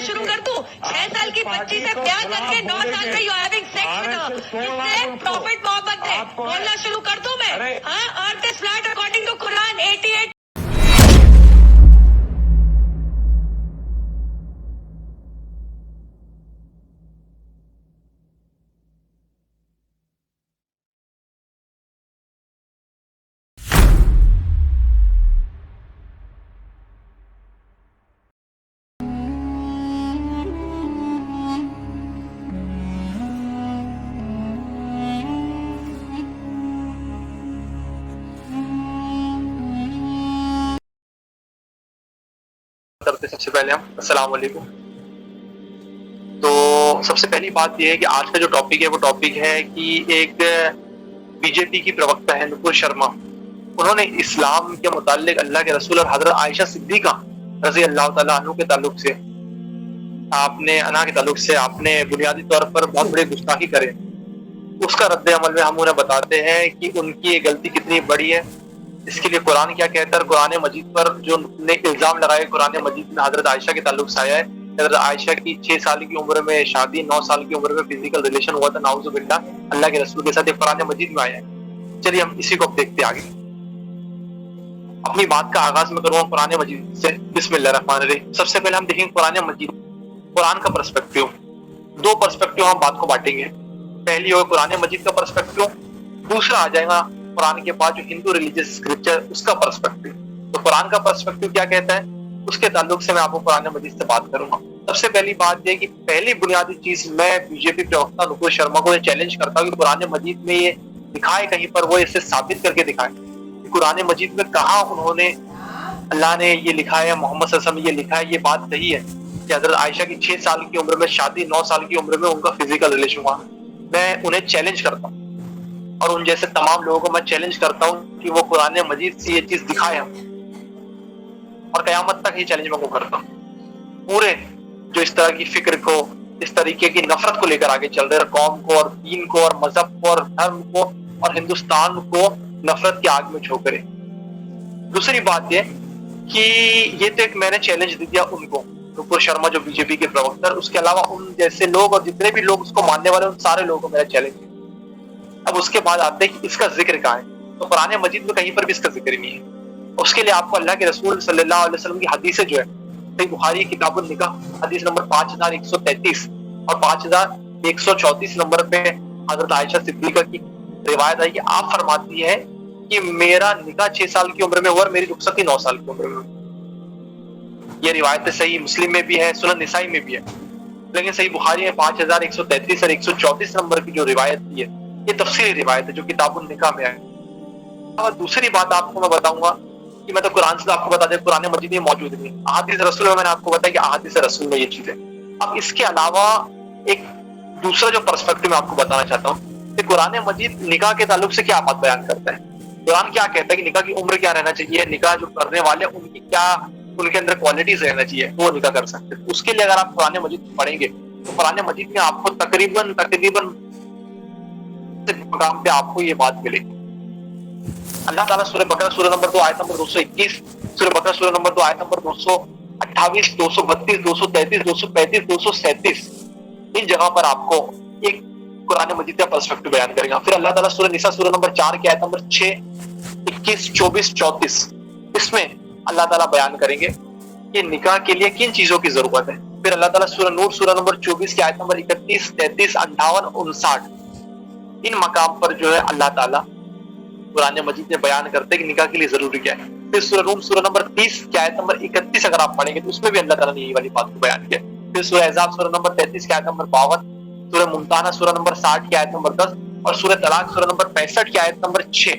शुरू कर दूं? 6 साल की बच्ची से प्यार करके 9 साल में you having sex with her, इससे प्रॉफिट मोहब्बत है। बोलना शुरू कर दूं मैं? हाँ, earth is flat according to Quran 88। करते सबसे पहले हम अस्सलाम वालेकुम। तो सबसे पहली बात यह है कि आज का जो टॉपिक है वो टॉपिक है कि एक बीजेपी की प्रवक्ता है नुपुर शर्मा, उन्होंने इस्लाम के मुताल्लिक अल्लाह के रसूल और हजरत आयशा सिद्दीका रजी अल्लाह ताला अन्हु के ताल्लुक से आपने बुनियादी तौर पर बहुत बड़ी गुस्ताखी करे। उसका रद्द अमल में हम उन्हें बताते हैं कि उनकी ये गलती कितनी बड़ी है, इसके लिए कुरान क्या कहता है। कुरान मजीद पर जो ने इल्जाम लगाया कुरान मजीद में हजरत आयशा के ताल्लुक से आया है। हजरत आयशा की 6 साल की उम्र में शादी, 9 साल की उम्र में फिजिकल रिलेशन हुआ था, नाउजुबिल्लाह, अल्लाह के रसूल के साथ। ये कुरान मजीद में आया है। चलिए हम इसी को अब देखते आगे। अपनी बात का आगाज में करूंगा कुरान मजीद से। बिस्मिल्लाहिर्रहमानिर्रहीम। सबसे पहले हम देखेंगे कुरान मजीद, कुरान का पर्सपेक्टिव। 2 पर्सपेक्टिव हम बात को बांटेंगे। पहली होगा कुरान मजीद का पर्सपेक्टिव, दूसरा आ जाएगा कुरान के बाद जो हिंदू रिलीजियस स्क्रिप्चर उसका पर्सपेक्टिव। तो कुरान का पर्सपेक्टिव क्या कहता है उसके ताल्लुक से मैं आपको कुरान मजीद से बात करूंगा। सबसे पहली बात यह कि पहली बुनियादी चीज मैं बीजेपी प्रवक्ता नुपुर शर्मा को चैलेंज करता हूँ कि कुरान मजीद में ये दिखाए, कहीं पर वो इसे साबित करके दिखाए कि कुरान मजीद में कहा उन्होंने अल्लाह ने ये लिखा है, मोहम्मद सल्लल्लाहु अलैहि वसल्लम ये लिखा है, ये बात सही है कि हजरत आयशा की 6 साल की उम्र में शादी, 9 साल की उम्र में उनका फिजिकल रिलेशन हुआ। मैं उन्हें चैलेंज करता हूँ और उन जैसे तमाम लोगों को मैं चैलेंज करता हूँ कि वो कुरान मजीद से ये चीज दिखाए हम, और कयामत तक ये चैलेंज मैं को करता हूँ। पूरे जो इस तरह की फिक्र को, इस तरीके की नफरत को लेकर आगे चल रहे हैं, कौम को और दीन को और मजहब को और धर्म को और हिंदुस्तान को नफरत की आग में झोंक रहे। दूसरी बात ये कि ये तो एक मैंने चैलेंज दे दिया उनको, नुपुर शर्मा जो बीजेपी के प्रवक्ता, उसके अलावा उन जैसे लोग और जितने भी लोग उसको मानने वाले उन सारे लोगों को मेरा चैलेंज है। अब उसके बाद आते हैं कि इसका जिक्र कहाँ है, तो कुरान मजीद में कहीं पर भी इसका जिक्र नहीं है। उसके लिए आपको अल्लाह के रसूल सल्लल्लाहु अलैहि वसल्लम की हदीसें जो है, सही बुखारी किताबुन निकाह हदीस नंबर 5133 और 5134 नंबर पे हजरत आयशा सिद्दीका की रिवायत है कि आप फरमाती है कि मेरा निकाह 6 साल की उम्र में हुआ और मेरी रुखसती 9 साल की उम्र में। ये रिवायत सही मुस्लिम में भी है, सुनन निसाई में भी है, लेकिन सही बुखारी में 5133 और 134 नंबर की जो रिवायत है ये तफसीली रिवायत है जो किताबुन निकाह में है। और दूसरी बात आपको मैं बताऊंगा कि मैं तो कुरान से आपको बता दें कुरान मजीद में मौजूद नहीं, अहादीस रसूल में मैंने आपको बताया कि अहादीस रसूल में ये चीज है। अब इसके अलावा एक दूसरा जो पर्सपेक्टिव मैं आपको बताना चाहता हूँ कि कुरान मजीद निकाह के ताल्लुक से क्या बात बयान करता है। कुरान क्या कहता है कि निकाह की उम्र क्या रहना चाहिए, निकाह जो करने वाले उनकी क्या उनके अंदर क्वालिटीज रहना चाहिए, वो निकाह कर सकते हैं। उसके लिए अगर आप कुरान मजीद पढ़ेंगे तो कुरान मजीद में आपको तकरीबन मकाम पे आपको ये बात मिलेगी। अल्लाह ताला सूरह बकरा सूरह नंबर 2 आयत नंबर 221, सूरह बकरा सूरह नंबर 2 आयत नंबर 228, 232, 233, 235, 237 इन जगह पर आपको एक कुरान मजीद का पर्सपेक्टिव बयान करेगा। फिर अल्लाह ताला सूरह निसा सूरह नंबर 4 की आयत नंबर 6, 21, 24, 34 इसमें अल्लाह ताला बयान करेंगे कि निकाह के लिए किन चीजों की जरूरत है। फिर अल्लाह ताला सूरह नूर सूरह नंबर 24 की आयत नंबर 31, 33, 58, 59 इन मकाम पर जो है अल्लाह ताला कुरान मजीद में बयान करते हैं कि निकाह के लिए जरूरी क्या है। फिर सूरह रूम सूरह नंबर 30 की आयत नंबर 31 अगर आप पढ़ेंगे तो उसमें भी अल्लाह ताला ने यही वाली बात को बयान किया। फिर सूरह अहज़ाब सूरह नंबर 33 की आयत नंबर 52, सूरह मुमताना सूरह नंबर 60 की आयत नंबर 10 और सूरह तलाक सूरह नंबर 65 की आयत नंबर 6।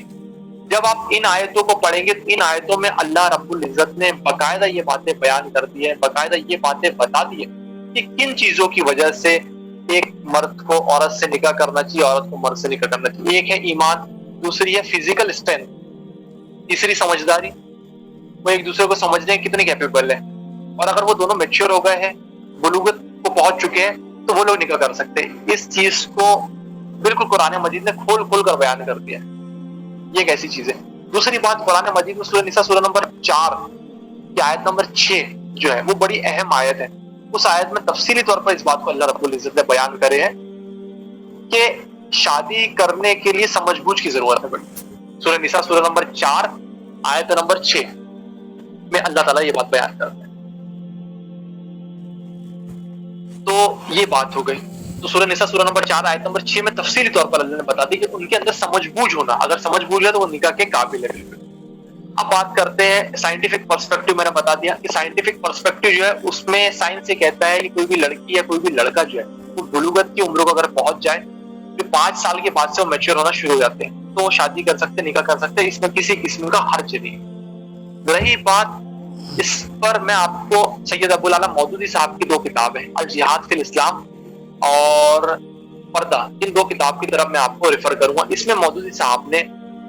जब आप इन आयतों को पढ़ेंगे तो इन आयतों में अल्लाह रब्बुल इज्जत ने बाकायदा ये बातें बयान कर दी है, बाकायदा ये बातें बता दी है कि किन चीजों की वजह से एक मर्द को औरत से निकाह करना चाहिए, औरत को मर्द से निकाह करना चाहिए। एक है ईमान, दूसरी है फिजिकल स्ट्रेंथ, तीसरी समझदारी, वो एक दूसरे को समझने में कितने कैपेबल है, और अगर वो दोनों मैच्योर हो गए हैं, बुलूगत को पहुंच चुके हैं, तो वो लोग निकाह कर सकते हैं। इस चीज को बिल्कुल कुरान मजीद ने खोल खोल कर बयान कर दिया। ये एक ऐसी चीज है। दूसरी बात, कुरान मजीद में सूरह निसा सूरह नंबर 4 की आयत नंबर 6 जो है वो बड़ी अहम आयत है। उस आयत में तफसीली तौर पर इस बात को अल्लाह रब्बुल इज्जत ने बयान करे हैं कि शादी करने के लिए समझबूझ की जरूरत है बड़ी। सूरह निसा सूरह नंबर 4 आयत नंबर 6 में अल्लाह ताला ये बात बयान करते हैं। तो ये बात हो गई। तो सूरह निसा सूरह नंबर 4 आयत नंबर 6 में तफसीली तौर पर अल्लाह ने बता दी कि उनके अंदर समझबूझ होना, अगर समझबूझ है तो वो निकाह के काबिल है। अब बात करते हैं साइंटिफिक पर्सपेक्टिव। मैंने बता दिया कि साइंटिफिक पर्सपेक्टिव जो है उसमें साइंस ये कहता है कि कोई भी लड़की या कोई भी लड़का जो है वो बुलूगत की उम्र को अगर पहुंच जाए तो 5 साल के बाद से वो मैच्योर होना शुरू हो जाते हैं, तो वो शादी कर सकते हैं, निकाह कर सकते हैं, इसमें किसी किस्म का हर्ज नहीं। रही बात, इस पर मैं आपको सैयद अबुल आला मौदूदी साहब की 2 किताबें अल जिहाद फिल इस्लाम और पर्दा, इन 2 किताब की तरफ मैं आपको रेफर करूंगा। इसमें मौदूदी साहब ने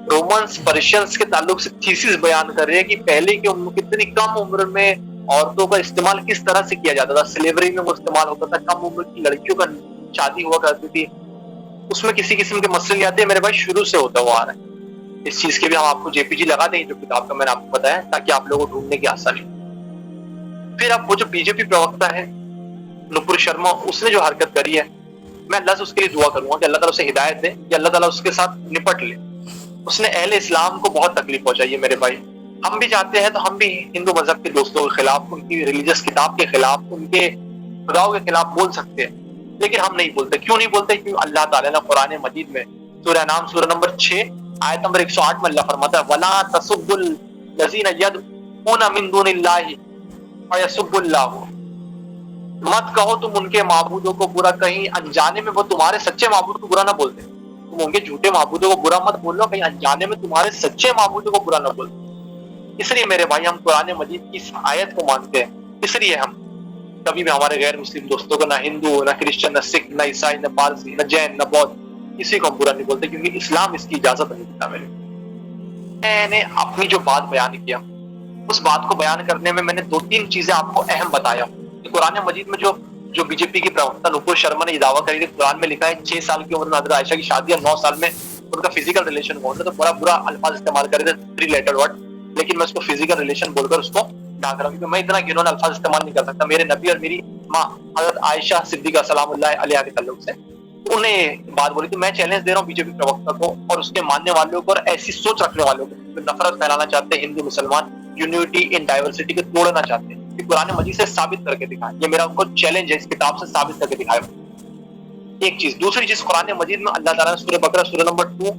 रोमन्स पर्शियंस के ताल्लुक से थीसिस बयान कर रहे हैं कि पहले की उम्र कितनी कम उम्र में औरतों का इस्तेमाल किस तरह से किया जाता था, स्लेवरी में वो इस्तेमाल होता था, कम उम्र की लड़कियों का शादी हुआ करती थी, उसमें किसी किस्म के मसले नहीं आते। मेरे भाई शुरू से होता हुआ आ रहा है। इस चीज के भी हम आपको जेपीजी लगा देंगे जो किताब का मैंने आपको बताया, ताकि आप लोगों को ढूंढने की आसानी। फिर अब वो जो बीजेपी प्रवक्ता है नुपुर शर्मा, उसने जो हरकत करी है, मैं अल्लाह से उसके लिए दुआ करूंगा कि अल्लाह ताला उसे हिदायत दे, कि अल्लाह ताला उसके साथ निपट ले। उसने अहले इस्लाम को बहुत तकलीफ पहुंचाई है मेरे भाई। हम भी चाहते हैं तो हम भी हिंदू मजहब के दोस्तों के खिलाफ, उनकी रिलीजियस किताब के खिलाफ, उनके खुदाओं के खिलाफ बोल सकते हैं, लेकिन हम नहीं बोलते। क्यों नहीं बोलते? क्योंकि अल्लाह ताला ने कुरान मजीद में सूरह नाम सूरह नंबर 6 आयत नंबर 108 में अल्लाह फरमाता है, वला तसुब्बुल लज़ीना यदऊना मिन दुनिल्लाहि फयसुब्बुल्लाह, मत कहो तुम उनके माबूदों को बुरा, कहीं अनजाने में वो तुम्हारे सच्चे माबूद को बुरा ना बोलते। तुम उनके झूठे माबूदों को बुरा मत बोलो, कहीं अनजाने में तुम्हारे सच्चे माबूदों को बुरा ना बोलो। इसलिए मेरे भाई हम कुरान मजीद की इस आयत को मानते हैं, इसलिए हम कभी भी हमारे गैर मुस्लिम दोस्तों को, ना हिंदू, ना क्रिश्चियन, न सिख, न ईसाई, न पारसी, न जैन, न बौद्ध, किसी को हम बुरा नहीं बोलते, क्योंकि इस्लाम इसकी इजाजत नहीं देता। मैंने अपनी जो बात बयान किया, उस बात को बयान करने में मैंने 2-3 चीजें आपको अहम बताया। कुरान मजीद में जो बीजेपी की प्रवक्ता नुपुर शर्मा ने दावा करी थी, कुरान में लिखा है 6 साल की उम्र में हज़रत आयशा की शादी और 9 साल में उनका फिजिकल रिलेशन हुआ, तो बड़ा बुरा अल्फाज इस्तेमाल करे थे, 3 लेटर वर्ड, लेकिन मैं उसको फिजिकल रिलेशन बोलकर उसको ढाक रहा हूं, क्योंकि मैं इतना घिनौना अल्फाज इस्तेमाल नहीं कर सकता। मेरे नबी और मेरी माँ हज़रत आयशा सिद्दीका सलामुल्लाह अलैहा के ताल्लुक से उन्हें बात बोली थी। मैं चैलेंज दे रहा हूँ बीजेपी प्रवक्ता को और उसके मानने वालों को और ऐसी सोच रखने वालों को जो नफरत फैलाना चाहते हैं, हिंदू मुसलमान यूनिटी इन डाइवर्सिटी को तोड़ना चाहते हैं, कि कुरान मजीद से साबित करके दिखाएं। ये मेरा उनको चैलेंज है, इस किताब से साबित करके दिखाएं। एक चीज। दूसरी चीज, कुरान मजीद में अल्लाह ताला ने सूरह बकरा सूरह नंबर 2,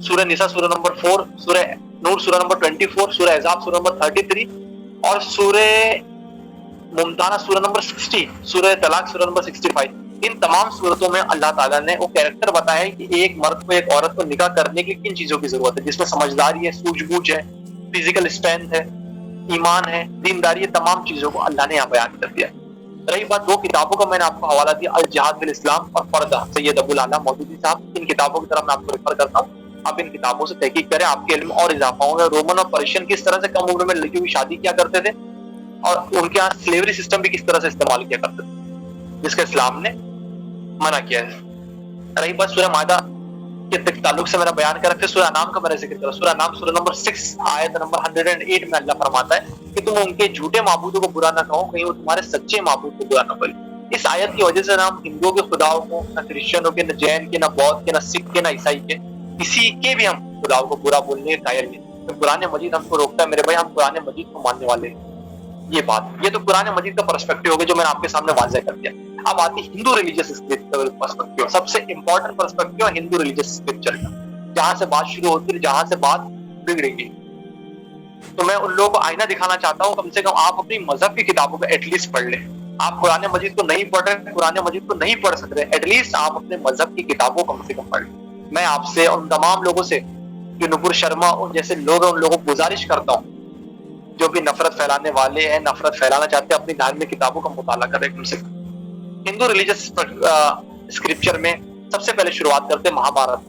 सूरह निसा सूरह नंबर 4, सूरह नूर सूरह नंबर 24, सूरह अहज़ाब सूरह नंबर 33 और सूरह मुमताना सूरह नंबर 60, सूरह तलाक सूरह नंबर 65, इन तमाम सूरतों में अल्लाह ताला ने वो कैरेक्टर बताया है कि एक मर्द को एक औरत को निकाह करने के लिए किन चीजों की जरूरत है, जिसमें समझदारी है, सूझबूझ है, फिजिकल स्ट्रेंथ है, ईमान है, दीनदारी है, तमाम चीजों को अल्लाह ने यहाँ बयान कर दिया। रही बात 2 किताबों का, मैंने आपको हवाला दिया, अल जिहाद फिल इस्लाम और पर्दा, सैयद अबुल आला मौदूदी साहब। इन किताबों की तरफ मैं आपको रेफर करता हूँ, आप इन किताबों से तहकीक करें, आपके इल्म और इजाफा होगा। रोमन और पर्शियन किस तरह से कम उम्र में लड़कियों की शादी किया करते थे और उनके यहाँ स्लेवरी सिस्टम भी किस तरह से इस्तेमाल किया करते थे, जिसका इस्लाम ने मना किया है। रही बात सूरह मायदा के ताल्लुक से मैंने बयान करा, फिर सूरह नाम का मैंने जिक्र करा। सूरह नाम सूरह नंबर 6 आयत नंबर 108 में अल्लाह फरमाता है कि तुम उनके झूठे माबूदों को बुरा ना कहो, कहीं वो तुम्हारे सच्चे माबूद को बुरा ना बोले। इस आयत की वजह से ना हम हिंदुओं के खुदाओं को, ना क्रिश्चियनों के, न जैन के, न बौद्ध के, न सिख के, न ईसाई के, किसी के भी हम खुदाओं को बुरा बोलने के कायल नहीं। तो कुरान मजीद हमको रोकता है मेरे भाई, हम कुरान मजीद को मानने वाले हैं। ये बात, ये तो कुरान मजीद का पर्सपेक्टिव हो गया जो मैंने आपके सामने वाज़ेह कर दिया। अब आती हिंदू रिलीजियस पर्सपेक्टिव, सबसे important perspective Hindu religious scripture का, जहां से बात शुरू होती है, जहां से बात बिगड़ेगी। तो मैं उन लोगों को आईना दिखाना चाहता हूँ, कम से कम आप अपनी मजहब की किताबों को एटलीस्ट पढ़ लें। आप कुरान मजीद को नहीं पढ़ रहे, कुरान मजीद को नहीं पढ़ सकते, एटलीस्ट आप अपने मजहब की किताबों को कम से कम पढ़ लें। मैं आपसे उन तमाम लोगों से जो नुपुर शर्मा उन जैसे लोग हैं, उन लोगों को गुजारिश करता हूँ जो भी नफरत फैलाने वाले हैं, नफरत फैलाना चाहते हैं, अपनी धार्मिक किताबों का मुताला करें कम से कम। हिंदू रिलीजियस स्क्रिप्चर में सबसे पहले शुरुआत करते हैं महाभारत।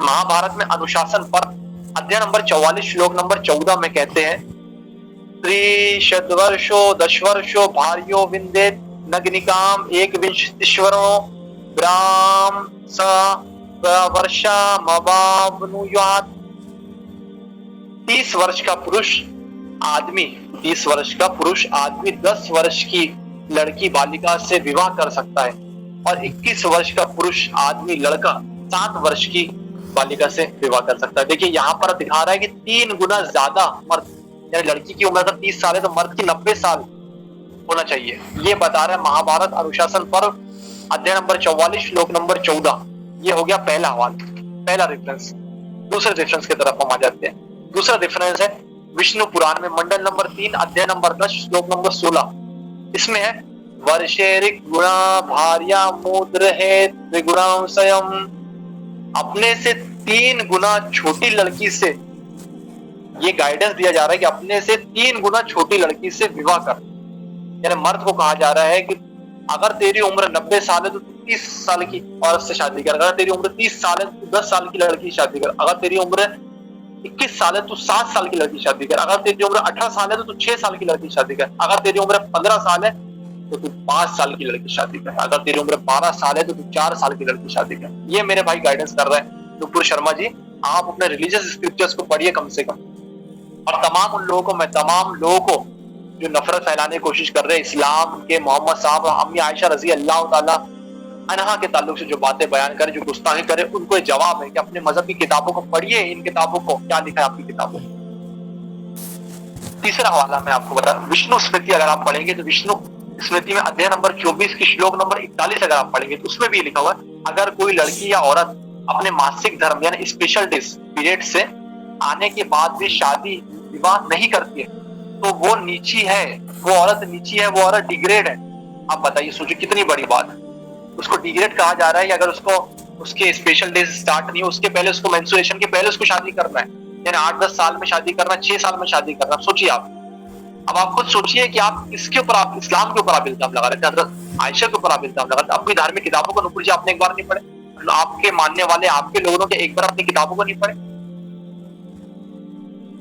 महाभारत में अनुशासन पर अध्याय नंबर 44 श्लोक नंबर 14 में कहते हैं, त्रिशतवर्षो दशवर्षो भार्यो विंदेत नग्निकाम एकविंशतिश्वरो ग्राम स वर्षा मवावनुयात। 30 वर्ष का पुरुष आदमी 10 वर्ष की लड़की बालिका से विवाह कर सकता है और 21 वर्ष का पुरुष आदमी लड़का 7 वर्ष की बालिका से विवाह कर सकता है। देखिए यहाँ पर दिखा रहा है कि 3 गुना ज्यादा मर्द, यानी लड़की की उम्र अगर 30 साल है तो मर्द की 90 साल होना चाहिए। ये बता रहा है महाभारत अनुशासन पर्व अध्याय नंबर 44 श्लोक नंबर 14। ये हो गया पहला हवाल, पहला रेफरेंस। दूसरे रेफरेंस की तरफ हम आ जाते हैं। दूसरा रेफरेंस है विष्णु पुराण में मंडल नंबर 3 अध्याय नंबर 10 श्लोक नंबर 16। इसमें है वर्षेरिक गुणा भार्या मूत्र है त्रिगुणा स्वयं। अपने से 3 गुना छोटी लड़की से ये गाइडेंस दिया जा रहा है कि अपने से 3 गुना छोटी लड़की से विवाह कर। यानी मर्द को कहा जा रहा है कि अगर तेरी उम्र 90 साल है तो 30 साल की औरत से शादी कर। अगर तेरी उम्र 30 साल है तो 10 साल की लड़की से शादी कर। अगर तेरी उम्र 21 साल है तो 7 साल की लड़की शादी कर। अगर तेरी उम्र 18 साल है तो तू 6 साल की लड़की शादी कर। अगर तेरी उम्र 15 साल है तो तू 5 साल की लड़की शादी कर। अगर तेरी उम्र 12 साल है तो तू 4 साल की लड़की शादी कर। ये मेरे भाई गाइडेंस कर रहा है नुपुर शर्मा जी। आप अपने रिलीजियस स्क्रिप्चर्स को पढ़िए कम से कम। और तमाम उन लोगों को जो नफरत फैलाने की कोशिश कर रहे हैं इस्लाम के, मोहम्मद साहब, अम्मी आयशा रजी अल्लाह ताला अन्हा के ताल्लुक से जो बातें बयान करे, जो गुस्ताखी करे, उनको जवाब है कि अपने मजहब की किताबों को पढ़िए। इन किताबों को क्या लिखा है आपकी किताबों में। तीसरा हवाला मैं आपको बता, विष्णु स्मृति अगर आप पढ़ेंगे तो विष्णु स्मृति में अध्याय नंबर 24 की श्लोक नंबर 41 अगर आप पढ़ेंगे तो उसमें भी लिखा हुआ है अगर कोई लड़की या औरत अपने मासिक धर्म यानी स्पेशल डेज पीरियड से आने के बाद भी शादी विवाह नहीं करती है तो वो नीची है, वो औरत नीची है, वो औरत डिग्रेड है। आप बताइए, सोचिए कितनी बड़ी बात है। उसको डिग्रेड कहा जा रहा है कि अगर उसको उसके स्पेशल डेज स्टार्ट नहीं हो उसके पहले, उसको मेंस्ट्रुएशन के पहले उसको शादी करना है, यानी 8-10 साल में शादी करना, 6 साल में शादी करना। सोचिए आप, अब आप खुद सोचिए कि आप इसके ऊपर, आप इस्लाम के ऊपर आप इल्जाम लगा रहे थे, हज़रत आयशा के ऊपर आप इल्जाम लगा रहे थे। अपनी धार्मिक किताबों को नुपुर जी आपने एक बार नहीं पढ़े, आपके मानने वाले आपके लोगों के एक बार अपनी किताबों को नहीं पढ़े।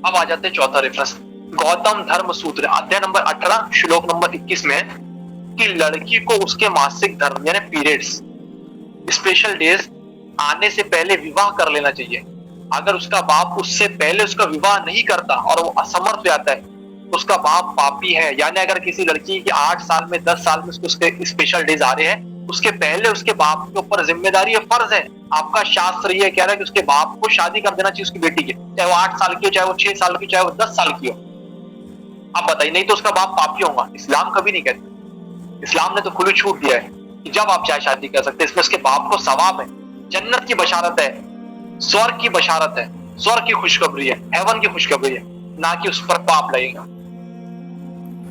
अब आ जाते हैं चौथा रेफरेंस, गौतम धर्म सूत्र अध्याय नंबर 18 श्लोक नंबर 21 में कि लड़की को उसके मासिक धर्म यानी पीरियड्स स्पेशल डेज आने से पहले विवाह कर लेना चाहिए। अगर उसका बाप उससे पहले उसका विवाह नहीं करता और वो असमर्थ हो जाता है तो उसका बाप पापी है। यानी अगर किसी लड़की के 8 साल में 10 साल में उसके स्पेशल डेज आ रहे हैं, उसके पहले उसके बाप के ऊपर जिम्मेदारी है, फर्ज है। आपका शास्त्र ये कह रहा है कि उसके बाप को शादी कर देना चाहिए उसकी बेटी की, चाहे वो 8 साल की हो, चाहे वो 6 साल की, चाहे वो 10 साल की हो। आप बताइए, नहीं तो उसका बाप पापी होगा। इस्लाम कभी नहीं कहता, इस्लाम ने तो खुली छूट दिया है कि जब आप चाहे शादी कर सकते हैं। इसमें उसके बाप को सवाब है, जन्नत की बशारत है, स्वर्ग की बशारत है, स्वर्ग की खुशखबरी है, हेवन की खुशखबरी है, ना कि उस पर पाप लगेगा।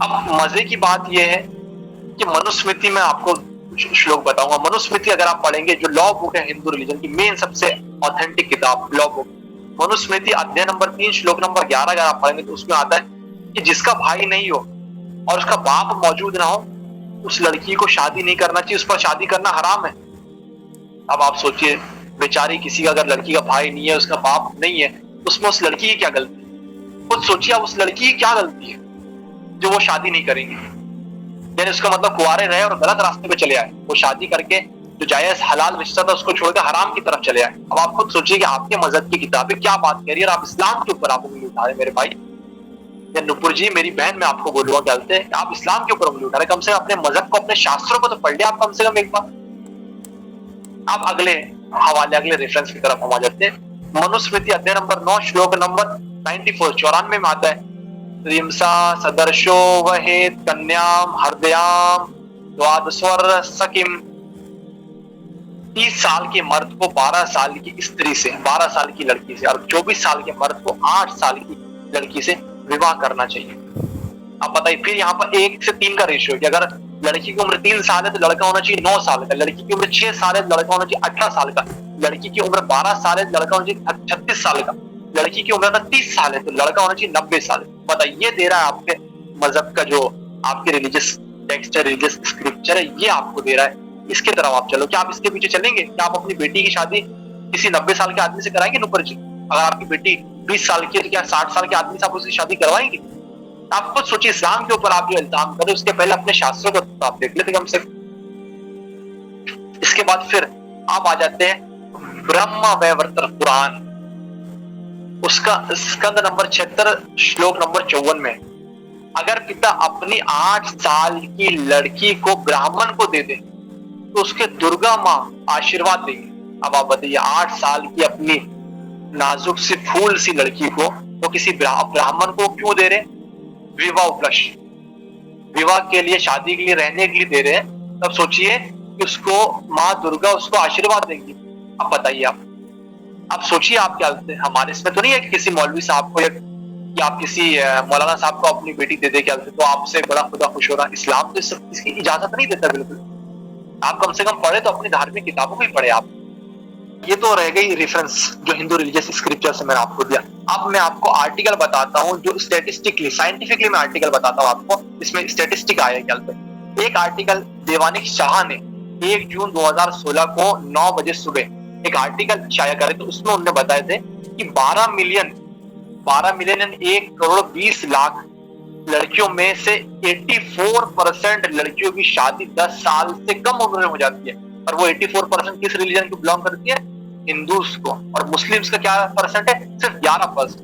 अब मजे की बात यह है कि मनुस्मृति में आपको श्लोक बताऊंगा। मनुस्मृति अगर आप पढ़ेंगे, जो लॉ बुक है हिंदू रिलीजन की मेन सबसे ऑथेंटिक किताब लॉ बुक, मनुस्मृति अध्याय नंबर 3 श्लोक नंबर 11 अगर आप पढ़ेंगे तो उसमें आता है कि जिसका भाई नहीं हो और उसका बाप मौजूद ना हो उस लड़की को शादी नहीं करना चाहिए, उस पर शादी करना हराम है। अब आप सोचिए, बेचारी किसी का अगर लड़की का भाई नहीं है, उसका बाप नहीं है, उसमें उस लड़की की क्या गलती है? खुद सोचिए आप, उस लड़की की क्या गलती है जो वो शादी नहीं करेंगी। यानी उसका मतलब कुंवारे रहे और गलत रास्ते पे चले आए, वो शादी करके जो जायज हलाल रिश्ता था उसको छोड़कर हराम की तरफ चले आए। अब आप खुद सोचिए कि आपके मजहब की किताबें क्या बात कह रही है और आप इस्लाम के ऊपर आप उंगली उठा रहे। मेरे भाई या नुपुर जी, मेरी बहन, मैं आपको बोलूंगा कहते हैं आप इस्लाम के ऊपर उंगली उठा रहे। कम से कम अपने मजहब को, अपने शास्त्रों को तो पढ़ लिया आप कम से कम एक बार। अब अगले हवाले, अगले रेफरेंस की तरफ हम आ जाते हैं। मनुस्मृति अध्याय नंबर 9 श्लोक नंबर 94 में आता है, रिमसा सदर्शो वहेत कन्याम हृदयाम द्वादस्वर सकिम। 30 साल के मर्द को 12 साल की स्त्री से, 12 साल की लड़की से, और 24 साल के मर्द को 8 साल की लड़की से विवाह करना चाहिए। अब बताइए, फिर यहाँ पर 1 से 3 का रेशियो है कि अगर लड़की की उम्र 3 साल है तो लड़का होना चाहिए 9 साल का, लड़की की उम्र 6 साल है तो लड़का होना चाहिए 18 साल का, लड़की की उम्र 12 साल है तो लड़का होना चाहिए 36 साल का, लड़की की उम्र अगर 30 साल है तो लड़का होना चाहिए 90 साल। बताइए, ये दे रहा है आपके मजहब का जो आपके रिलीजियस टेक्स्ट है, रिलीजियस स्क्रिप्चर है, ये आपको दे रहा है। इसके तरफ आप चलो। क्या आप इसके पीछे चलेंगे? क्या आप अपनी बेटी की शादी किसी 90 साल के आदमी से कराएंगे नुपुर जी? अगर आपकी बेटी 20 साल की है तो क्या 60 साल के आदमी से आप उसकी शादी करवाएंगे? आप खुद सोचिए, इस्लाम के ऊपर आप जो इल्जाम करें उसके पहले अपने शास्त्रों को तो आप देख लेते कम से। इसके बाद फिर आप आ जाते हैं ब्रह्म वैवर्त पुराण, उसका स्कंद नंबर 76 श्लोक नंबर 54 में अगर पिता अपनी 8 साल की लड़की को ब्राह्मण को दे दे तो उसके दुर्गा माँ आशीर्वाद देंगे। अब आप बताइए, 8 साल की अपनी नाजुक सी फूल सी लड़की को वो किसी ब्राह्मण को क्यों दे रहे? विवाह उपलक्ष्य, विवाह के लिए, शादी के लिए, रहने के लिए दे रहे हैं। तब सोचिए कि उसको माँ दुर्गा उसको आशीर्वाद देंगी। अब बताइए आप सोचिए, आप क्या लगते हैं? हमारे इसमें तो नहीं है कि किसी मौलवी साहब को या आप किसी मौलाना साहब को अपनी बेटी दे दे, क्या तो आपसे बड़ा खुदा खुश हो रहा। इस्लाम तो इसकी इजाजत नहीं देता बिल्कुल। आप कम से कम पढ़े तो अपनी धार्मिक किताबों को ही पढ़े आप। ये तो रह गई रेफरेंस जो हिंदू रिलीजियस स्क्रिप्चर से मैंने आपको दिया। अब मैं आपको आर्टिकल बताता हूँ जो स्टैटिस्टिकली, साइंटिफिकली मैं आर्टिकल बताता हूँ आपको, इसमें स्टैटिस्टिक आया है क्या। एक आर्टिकल देवानिक शाह ने 1 जून 2016 को 9 बजे सुबह एक आर्टिकल शाया करे, तो उसमें उन्होंने बताए थे कि 12 मिलियन 1 करोड़ 20 लाख लड़कियों में से 84% लड़कियों की शादी 10 साल से कम उम्र में हो जाती है। और वो 84% किस रिलीजन को बिलोंग करती है? हिंदूज को। और मुस्लिम्स का क्या परसेंट है? सिर्फ 11%।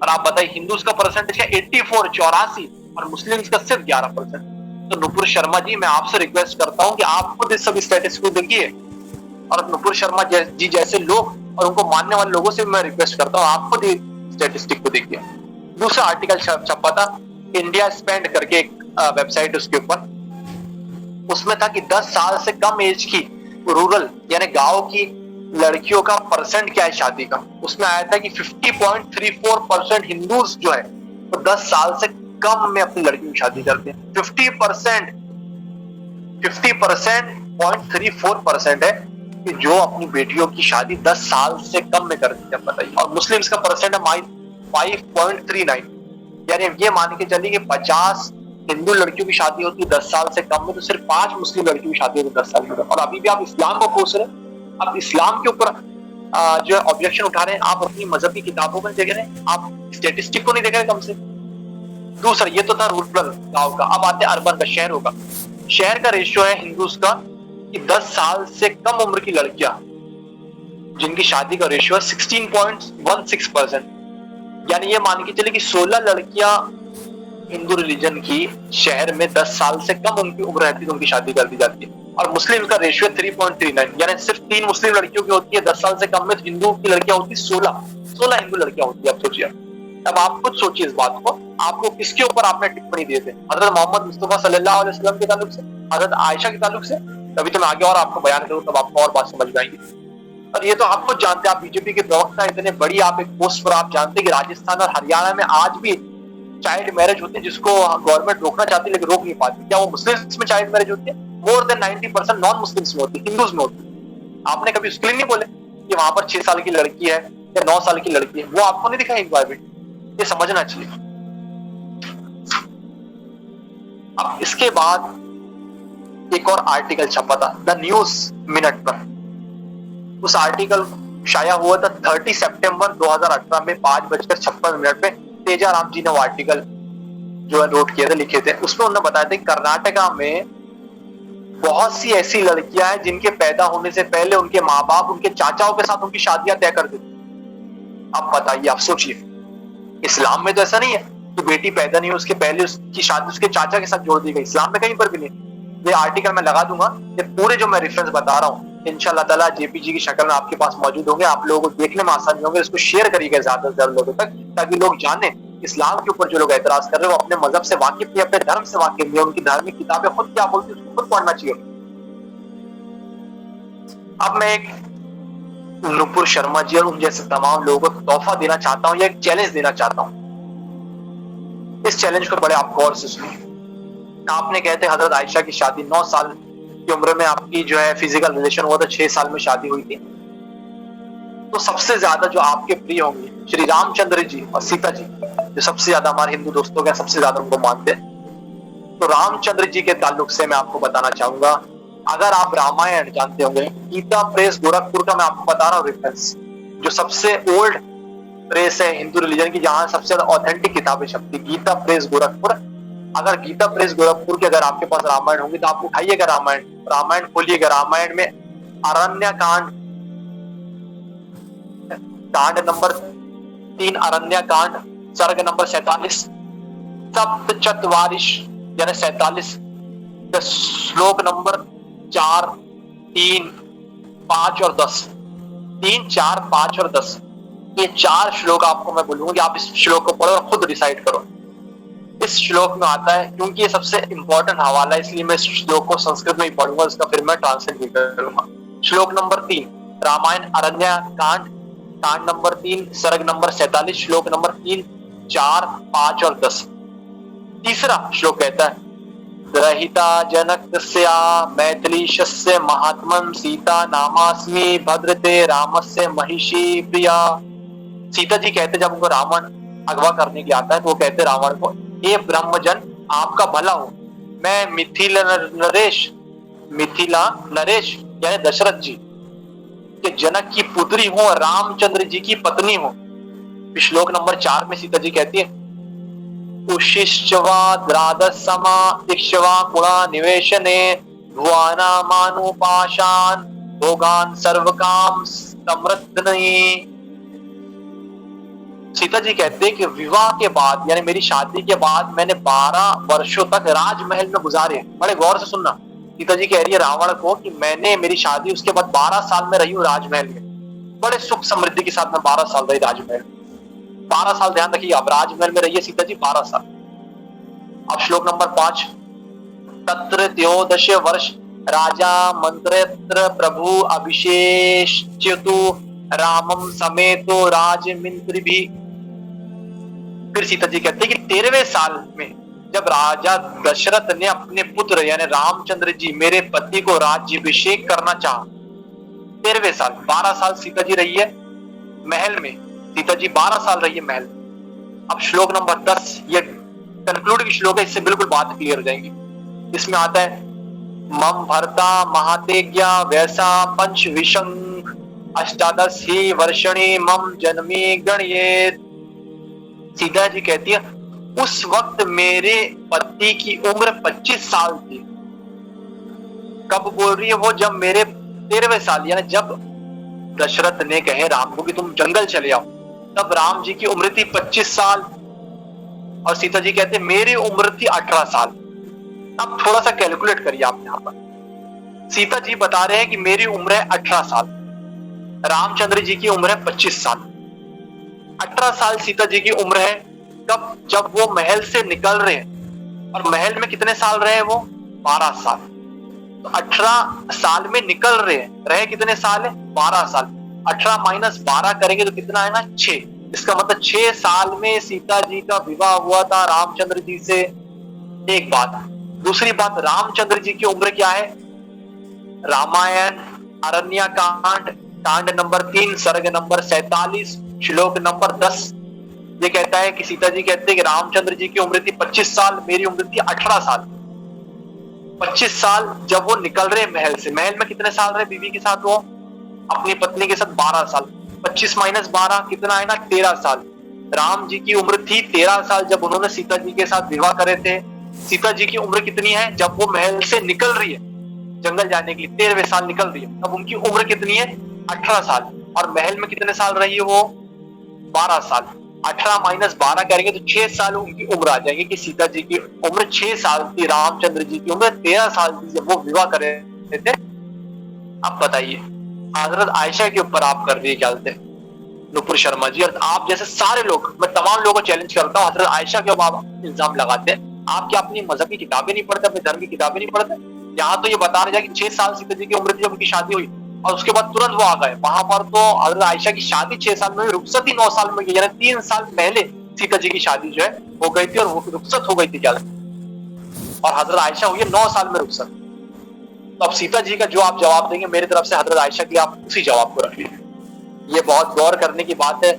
और आप बताइए हिंदूज का परसेंटेज है 84 और मुस्लिम्स का सिर्फ 11%। तो नुपुर शर्मा जी, मैं आपसे रिक्वेस्ट करता हूं कि आप खुद इस सब स्टेटस को देखिए, और नुपुर शर्मा जी जैसे लोग और उनको मानने वाले लोगों से मैं रिक्वेस्ट करता हूं आप खुद स्टैटिस्टिक को देखिए। दूसरा आर्टिकल छपा था इंडिया स्पेंड करके, एक वेबसाइट उसके ऊपर, उसमें था कि 10 साल से कम एज की रूरल यानी गांव की लड़कियों का परसेंट क्या है शादी का। उसमें आया था कि 50.34% हिंदूज जो है वो 10 साल से कम में अपनी लड़की की शादी करते हैं। 50.34% है कि जो अपनी बेटियों की शादी 10 साल से कम में करती है। बताइए। और मुस्लिम्स का परसेंट है 5.39, यानी ये मान के चलिए कि 50 हिंदू लड़कियों की शादी होती है 10 साल से कम में, तो सिर्फ 5 मुस्लिम लड़कियों की शादी होती है 10 साल में। और अभी भी आप इस्लाम को कोस रहे हैं। आप इस्लाम के ऊपर जो ऑब्जेक्शन उठा रहे हैं, आप अपनी मजहबी किताबों में देख रहे हैं, आप स्टेटिस्टिक को नहीं देख रहे कम से। दूसरा, ये तो था रूरल गांव का। अब आते हैं अर्बन का, शहरों का। शहर का रेशियो है हिंदूज का कि 10 साल से कम उम्र की लड़कियां जिनकी शादी का रेशियो है 16.16%, यानी ये मान के चले कि 16 लड़कियां हिंदू रिलीजन की शहर में 10 साल से कम उनकी उम्र रहती है तो उनकी शादी कर दी जाती है। और मुस्लिम का रेशियो 3.39, यानी सिर्फ 3 मुस्लिम लड़कियों की होती है 10 साल से कम में। हिंदू की लड़कियां होती है 16 हिंदू लड़कियां होती है। अब सोचिए, अब आप खुद सोचिए इस बात को, आपको किसके ऊपर आपने टिप्पणी दिए थे? हजरत मोहम्मद मुस्तफा सल्लल्लाहु अलैहि वसल्लम के ताल्लुक से, हजरत आयशा के ताल्लुक से? तभी तो मैं आगे और आपको बयान करूं, तब आपको और बात समझ में आएगी। और ये तो आप खुद जानते हैं, आप बीजेपी के प्रवक्ता इतने बड़ी आप एक पोस्ट पर, आप जानते हैं कि राजस्थान और हरियाणा में आज भी चाइल्ड मैरिज होती है जिसको गवर्नमेंट रोकना चाहती है लेकिन रोक नहीं पाती। क्या वो मुस्लिम्स में चाइल्ड मैरिज होती है? मोर देन 90% नॉन मुस्लिम्स में होती है, हिंदूज में होती है। आपने कभी उसके लिए नहीं बोले कि वहां पर 6 साल की लड़की है या 9 साल की लड़की है? वो आपको नहीं दिखा एक बार भी? ये समझना चाहिए। अब इसके बाद एक और आर्टिकल छपा था द न्यूज मिनट पर। उस आर्टिकल शाया हुआ था 30 सितंबर 2018 में 5:56 पे। तेजा राम जी ने वो आर्टिकल जो है नोट किए थे, लिखे थे। उसमें उन्होंने बताया था कि कर्नाटका में बहुत सी ऐसी लड़कियां हैं जिनके पैदा होने से पहले उनके माँ बाप उनके चाचाओं के साथ उनकी शादियां तय कर देते। अब बताइए, आप सोचिए, इस्लाम में तो ऐसा नहीं है कि बेटी पैदा नहीं हो उसके पहले उसकी शादी उसके चाचा के साथ जोड़ दी गई। इस्लाम में कहीं पर भी नहीं। ये आर्टिकल मैं लगा दूंगा, ये पूरे जो मैं रेफरेंस बता रहा हूँ इंशाअल्लाह ताला जेपीजी की शक्ल में आपके पास मौजूद होंगे। आप लोगों को देखने में आसानी होंगे। इसको शेयर करिएगा ज्यादा से ज्यादा लोगों तक, ताकि लोग जाने इस्लाम के ऊपर जो लोग एतराज कर रहे हैं वो अपने मजहब से वाकिफ नहीं, अपने धर्म से वाकिफ नहीं, उनकी धार्मिक किताबें खुद क्या बोलती है उसको खुद पढ़ना चाहिए। अब मैं एक नुपुर शर्मा जी और उन जैसे तमाम लोगों को तोहफा देना चाहता हूँ या एक चैलेंज देना चाहता हूँ। इस चैलेंज को बड़े आप गौर से सुनिए। आपने कहते हजरत आयशा की शादी 9 साल की उम्र में आपकी जो है फिजिकल रिलेशन हुआ था, 6 साल में शादी हुई थी। तो सबसे ज्यादा जो आपके प्रिय होंगे श्री रामचंद्र जी और सीता जी, जो सबसे ज्यादा हमारे हिंदू दोस्तों के सबसे ज्यादा उनको मानते हैं। तो रामचंद्र जी के ताल्लुक से मैं आपको बताना चाहूंगा, अगर आप रामायण जानते होंगे, गीता प्रेस गोरखपुर का मैं आपको बता रहा हूँ रेफरेंस, जो सबसे ओल्ड प्रेस है हिंदू रिलीजन की, जहां सबसे ज्यादा ऑथेंटिक किताबें छपती, गीता प्रेस गोरखपुर। अगर गीता प्रेस गोरखपुर के अगर आपके पास रामायण होंगी तो आप उठाइएगा रामायण खोलिएगा। रामायण में अरण्य कांड नंबर 3, अरण्य कांड, सर्ग नंबर 47, सप्तचत्वारिश यानी 47, श्लोक नंबर 4, 3, 5 और 10, 3, 4, 5 और 10, ये 4 श्लोक आपको मैं बोलूंगा, आप इस श्लोक को पढ़ो और खुद डिसाइड करो। इस श्लोक में आता है, क्योंकि ये सबसे इंपॉर्टेंट हवाला है, इसलिए मैं इस श्लोक को संस्कृत में ही पढ़ूंगा, इसका फिर मैं ट्रांसलेट भी करूंगा। श्लोक नंबर 3, रामायण अरण्य कांड, कांड नंबर 3, सर्ग नंबर 47, श्लोक नंबर 3, 4, 5 और 10। तीसरा श्लोक कहता है, ग्रहिता जनकस्या मैथिलीशस्य महात्मन सीता नामास्मि भद्रते रामस्य महिषी प्रिया। सीता जी कहते जब उनको रावण अगवा करने के आता है तो वो कहते रावण को, हे ब्रह्मजन आपका भला हो, मैं मिथिला नरेश यानी दशरथ जी के जनक की पुत्री हूं, रामचंद्र जी की पत्नी हूं। श्लोक नंबर 4 में सीता जी कहती है, उशिष्टवा द्रादसमा इक्ष्वा कुणा निवेशने भुवाना मानुपाशान भोगान सर्वकाम समृद्धि। सीता जी कहते हैं कि विवाह के बाद यानी मेरी शादी के बाद मैंने 12 वर्षों तक राजमहल में गुजारे। बड़े गौर से सुनना, सीता जी कह रही है रावण को कि मैंने मेरी शादी उसके बाद 12 साल में रही हूँ राजमहल में, बड़े सुख समृद्धि के साथ मैं 12 साल रही राजमहल में। 12 साल ध्यान रखिए, आप राजमहल में रहिए सीता जी 12 साल। अब श्लोक नंबर 5, तत्र त्रयोदश वर्ष राजा मंत्रेत्र प्रभु अभिषेच्यतु रामम समेतो राजमिंद्र भी। फिर सीता जी कहते हैं कि 13वें साल में जब राजा दशरथ ने अपने पुत्र यानी रामचंद्र जी मेरे पति को राज्याभिषेक करना चाहा, 13वें साल, 12 साल सीता जी रही है महल में, सीता जी 12 साल रही है महल। अब श्लोक नंबर 10 ये कंक्लूडिंग श्लोक है, इससे बिल्कुल बात क्लियर हो जाएगी। इसमें आता है, मम भर्ता महातेज्ञा वैसा पंच विशंग अष्टादश ही वर्षणी मम जन्मी गणयेत। सीता जी कहती है उस वक्त मेरे पति की उम्र 25 साल थी। कब बोल रही है वो, जब मेरे 13वें साल यानी जब दशरथ ने कहे राम को कि तुम जंगल चले आओ, तब राम जी की उम्र थी 25 साल और सीता जी कहते मेरी उम्र थी 18 साल। अब थोड़ा सा कैलकुलेट करिए आप यहां पर, सीता जी बता रहे हैं कि मेरी उम्र है 18 साल, रामचंद्र जी की उम्र है 25 साल। 18 साल सीता जी की उम्र है कब, जब वो महल से निकल रहे हैं, और महल में कितने साल रहे वो, 12 साल। तो 18 साल में निकल रहे कितने साल है, 12 साल। 18 माइनस 12 करेंगे तो कितना आएगा, 6। इसका मतलब 6 साल में सीता जी का विवाह हुआ था रामचंद्र जी से। एक बात। दूसरी बात, रामचंद्र जी की उम्र क्या है, रामायण अरण्य कांड, कांड नंबर 3, सर्ग नंबर 47, श्लोक नंबर 10 ये कहता है कि सीता जी कहते हैं कि रामचंद्र जी की उम्र थी 25 साल, मेरी उम्र थी 18 साल। 25 साल जब वो निकल रहे महल से, महल में कितने साल रहे बीवी के साथ, वो अपनी पत्नी के साथ 12 साल। 25 माइनस 12 कितना आएगा, 13 साल। राम जी की उम्र थी 13 साल जब उन्होंने सीता जी के साथ विवाह करे थे। सीता जी की उम्र कितनी है जब वो महल से निकल रही है जंगल जाने के लिए, 13वें साल निकल रही है, तब उनकी उम्र कितनी है, 18 साल। और महल में कितने साल रही है वो, 12 साल। 18 माइनस 12 करेंगे तो 6 साल उनकी उम्र आ जाएगी कि सीता जी की उम्र 6 साल थी, रामचंद्र जी की उम्र 13 साल थी जब वो विवाह कर रहे थे। अब बताइए हजरत आयशा के ऊपर आप कर रही है क्या नुपुर शर्मा जी, और आप जैसे सारे लोग, मैं तमाम लोगों को चैलेंज करता हूँ, हजरत आयशा के ऊपर आप इल्जाम लगाते हैं। आप क्या अपनी मजहब की किताबें नहीं पढ़ते, अपने धर्म की किताबें नहीं पढ़ते? यहाँ तो ये बता रहे कि 6 साल सीता जी की उम्र थी जब उनकी शादी हुई और उसके बाद तुरंत वो आ गए। वहां पर तो हजरत आयशा की शादी 6 साल में हुई, रुखसत ही 9 साल में हुई, यानी 3 साल पहले सीता जी की शादी जो है हो गई थी और वो रुखसत हो गई थी क्या, और हजरत आयशा हुई है 9 साल में रुखसत। तो अब सीता जी का जो आप जवाब देंगे मेरी तरफ से हजरत आयशा की, आप उसी जवाब को रख लीजिए। ये बहुत गौर करने की बात है,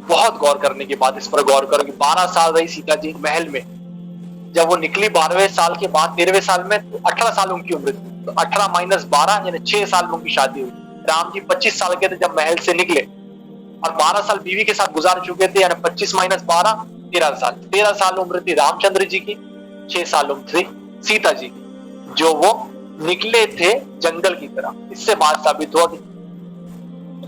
बहुत गौर करने की बात, इस पर गौर करो कि 12 साल रही सीता जी महल में, जब वो निकली 12वें साल के बाद 13वें साल में तो 18 साल उनकी उम्र थी। तो 18 माइनस 12 यानी 6 साल में उनकी शादी हुई। राम जी 25 साल के थे जब महल से निकले और 12 साल बीवी के साथ गुजार चुके थे, यानी 25 माइनस 12 13 साल। 13 साल उम्र थी रामचंद्र जी की, 6 साल उम्र थी सीता जी की, जो वो निकले थे जंगल की तरह। इससे बात साबित हुआ कि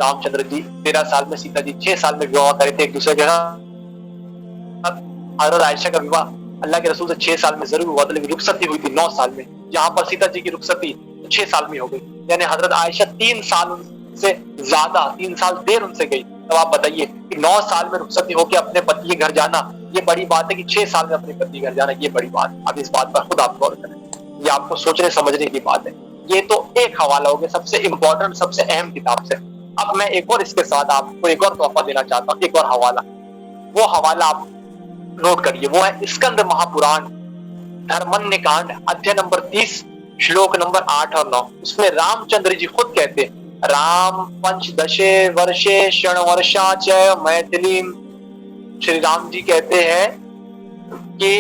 रामचंद्र जी 13 साल में, सीता जी 6 साल में विवाह करे थे एक दूसरे के साथ। हजरत आयशा का विवाह अल्लाह के रसूल से 6 साल में जरूर हुआ था, लेकिन रुखसती हुई थी 9 साल में। यहाँ पर सीता जी की रुखसती 6 साल में हो गई, यानी हजरत आयशा 3 साल से ज्यादा, 3 साल देर उनसे गई। तो आप बताइए कि 9 साल में रुखसती होकर अपने पति के घर जाना ये बड़ी बात है, कि 6 साल में अपने पति के घर जाना ये बड़ी बात। अब इस बात पर खुद आप गौर करें, ये आपको सोचने समझने की बात है। ये तो एक हवाला हो गया सबसे इंपॉर्टेंट, सबसे अहम किताब से। अब मैं एक और इसके साथ आपको एक और तोहफा देना चाहता हूँ, एक और हवाला। वो हवाला आप नोट करिए, वो है स्कंद महापुराण धर्मन्य कांड, अध्याय नंबर 30, श्लोक नंबर 8 और 9। उसमें रामचंद्र जी खुद कहते हैं, राम पंचदशे वर्षे क्षण वर्षा च मैथिलीम। श्री राम जी कहते हैं कि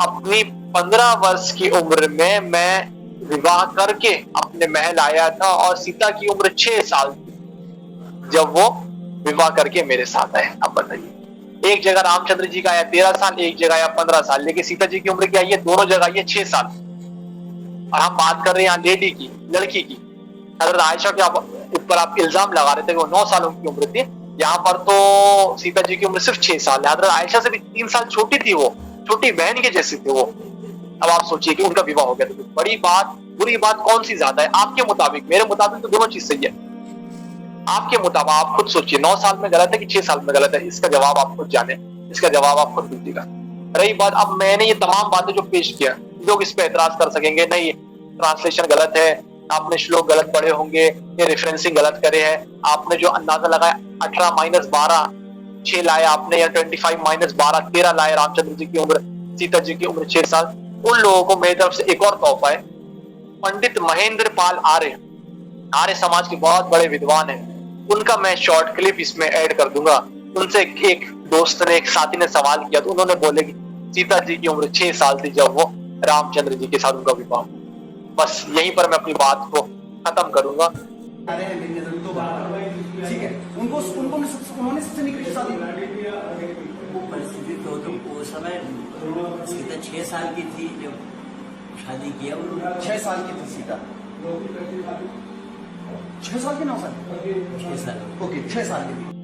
अपनी 15 वर्ष की उम्र में मैं विवाह करके अपने महल आया था, और सीता की उम्र 6 साल थी जब वो विवाह करके मेरे साथ आए। अब बताइए, एक जगह रामचंद्र जी का आया 13 साल, एक जगह आया 15 साल, लेकिन सीता जी की उम्र क्या है? दोनों जगह ये 6 साल। और हम बात कर रहे हैं यहाँ लेडी की, लड़की की। हजरत आयशा के ऊपर आप इल्जाम लगा रहे थे कि वो 9 साल उनकी उम्र थी, यहाँ पर तो सीता जी की उम्र सिर्फ 6 साल है। हजरत आयशा से भी 3 साल छोटी थी, वो छोटी बहन के जैसी थी वो। अब आप सोचिए कि उनका विवाह हो गया, तो बड़ी बात बुरी बात कौन सी ज्यादा है आपके मुताबिक? मेरे मुताबिक तो दोनों चीज सही है। आपके मुताबिक आप खुद सोचिए, 9 साल में गलत है कि 6 साल में गलत है? इसका जवाब आप खुद जाने, इसका जवाब आप खुद दीजिएगा। रही बात, अब मैंने ये तमाम बातें जो पेश किया, लोग इस पे एतराज कर सकेंगे, नहीं ट्रांसलेशन गलत है, आपने श्लोक गलत पढ़े होंगे, ये रेफरेंसिंग गलत करे है, आपने जो अंदाजा लगाया 18 माइनस 12 6 लाया आपने, या 25 माइनस 12 13 लाया। रामचंद्र जी की उम्र, सीता जी की उम्र 6 साल। उन लोगों को मेरी तरफ से एक और तोहफा है। पंडित महेंद्र पाल आर्य समाज के बहुत बड़े विद्वान हैं, उनका मैं शॉर्ट क्लिप इसमें ऐड कर दूंगा। उनसे एक दोस्त ने, एक साथी ने सवाल किया, तो उन्होंने बोले कि सीता जी की उम्र 6 साल थी जब वो रामचंद्र जी के साथ उनका विवाह। बस यहीं पर मैं अपनी बात को खत्म करूंगा। ठीक है, उन्होंने सबसे निकली शादी, वो परिस्थिति तो उस समय सीता 6 साल की थी जब शादी किया। 6 साल की थी सीता, 6 साल की 9 साल 6 साल। ओके 6 साल की थी।